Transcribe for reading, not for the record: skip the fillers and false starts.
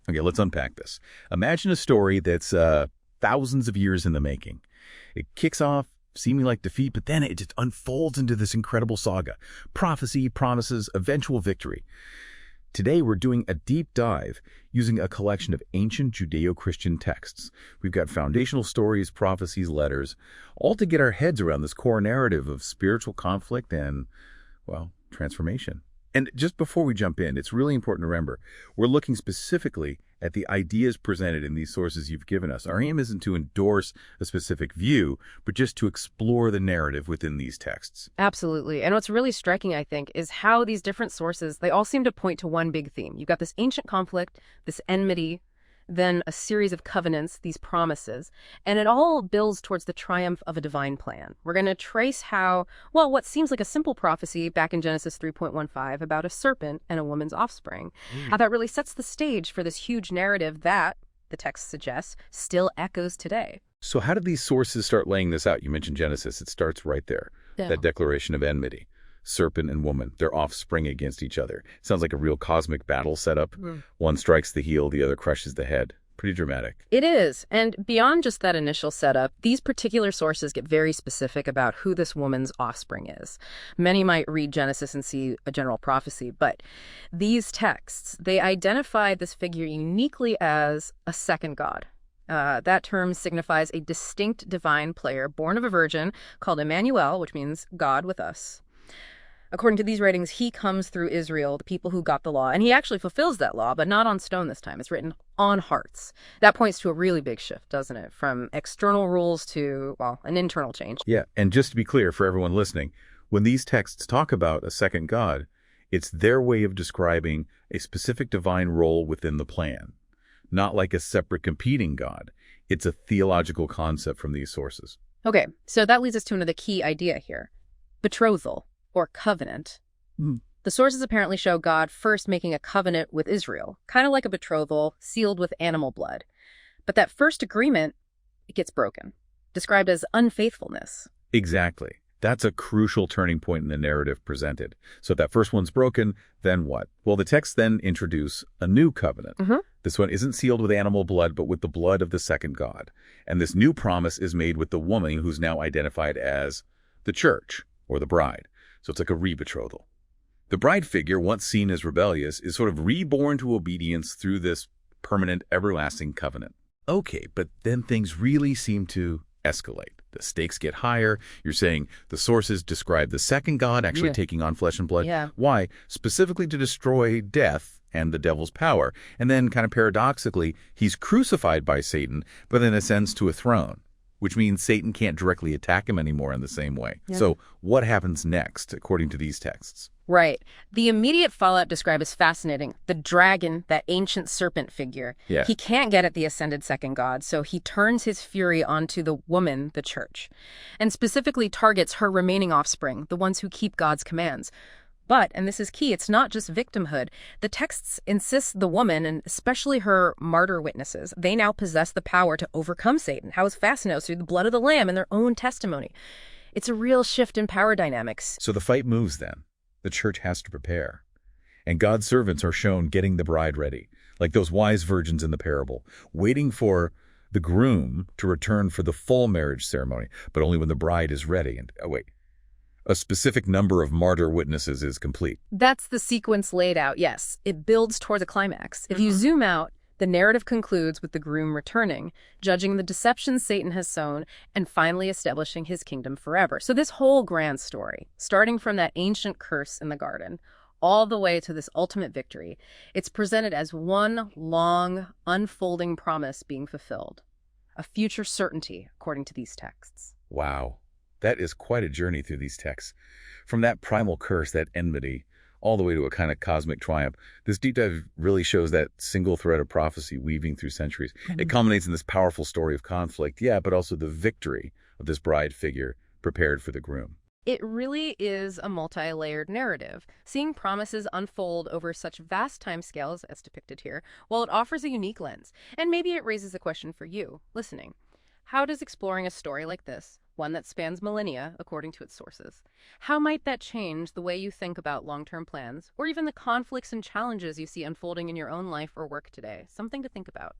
Okay, let's unpack this. Imagine a story that's thousands of years in the making. It kicks off seeming like defeat, but then it just unfolds into this incredible saga. Prophecy, promises, eventual victory. Today, we're doing a deep dive using a collection of ancient Judeo-Christian texts. We've got foundational stories, prophecies, letters, all to get our heads around this core narrative of spiritual conflict and, well, transformation. And just before we jump in, it's really important to remember, we're looking specifically at the ideas presented in these sources you've given us. Our aim isn't to endorse a specific view, but just to explore the narrative within these texts. Absolutely. And what's really striking, I think, is how these different sources, they all seem to point to one big theme. You've got this ancient conflict, this enmity, then a series of covenants, these promises, and it all builds towards the triumph of a divine plan. We're going to trace how, well, what seems like a simple prophecy back in Genesis 3.15 about a serpent and a woman's offspring, how that really sets the stage for this huge narrative that, the text suggests, still echoes today. So how did these sources start laying this out? You mentioned Genesis. It starts right there, that declaration of enmity. Serpent and woman, their offspring against each other. Sounds like a real cosmic battle setup. One strikes the heel, the other crushes the head. Pretty dramatic. It is. And beyond just that initial setup, these particular sources get very specific about who this woman's offspring is. Many might read Genesis and see a general prophecy, but these texts, they identify this figure uniquely as a second god. That term signifies a distinct divine player born of a virgin called Emmanuel, which means God with us. According to these writings, he comes through Israel, the people who got the law, and he actually fulfills that law, but not on stone this time. It's written on hearts. That points to a really big shift, doesn't it? From external rules to, well, an internal change. Yeah, and just to be clear for everyone listening, when these texts talk about a second God, it's their way of describing a specific divine role within the plan, not like a separate competing God. It's a theological concept from these sources. Okay, so that leads us to another key idea here. Betrothal. Or covenant. The sources apparently show God first making a covenant with Israel, kind of like a betrothal sealed with animal blood. But that first agreement, it gets broken, described as unfaithfulness. Exactly. That's a crucial turning point in the narrative presented. So if that first one's broken, then what? Well, the texts then introduce a new covenant. This one isn't sealed with animal blood, but with the blood of the second God. And this new promise is made with the woman who's now identified as the church or the bride. So it's like a re-betrothal. The bride figure, once seen as rebellious, is sort of reborn to obedience through this permanent, everlasting covenant. Okay, but then things really seem to escalate. The stakes get higher. You're saying the sources describe the second God actually taking on flesh and blood. Why? Specifically to destroy death and the devil's power. And then, kind of paradoxically, he's crucified by Satan, but then ascends to a throne, which means Satan can't directly attack him anymore in the same way. So what happens next, according to these texts? Right. The immediate fallout described is fascinating. The dragon, that ancient serpent figure, he can't get at the ascended second God, so he turns his fury onto the woman, the church, and specifically targets her remaining offspring, the ones who keep God's commands. But, and this is key, it's not just victimhood. The texts insist the woman, and especially her martyr witnesses, they now possess the power to overcome Satan. How is fascinating through the blood of the Lamb and their own testimony. It's a real shift in power dynamics. So the fight moves then. The church has to prepare. And God's servants are shown getting the bride ready, like those wise virgins in the parable, waiting for the groom to return for the full marriage ceremony, but only when the bride is ready. And, a specific number of martyr witnesses is complete. That's the sequence laid out, yes. It builds toward the climax. If you zoom out, the narrative concludes with the groom returning, judging the deception Satan has sown, and finally establishing his kingdom forever. So this whole grand story, starting from that ancient curse in the garden, all the way to this ultimate victory, it's presented as one long, unfolding promise being fulfilled. A future certainty, according to these texts. Wow. That is quite a journey through these texts. From that primal curse, that enmity, all the way to a kind of cosmic triumph. This deep dive really shows that single thread of prophecy weaving through centuries. It culminates in this powerful story of conflict, but also the victory of this bride figure prepared for the groom. It really is a multi-layered narrative, seeing promises unfold over such vast timescales as depicted here, while it offers a unique lens. And maybe it raises a question for you, listening. How does exploring a story like this, one that spans millennia, according to its sources. How might that change the way you think about long-term plans, or even the conflicts and challenges you see unfolding in your own life or work today? Something to think about.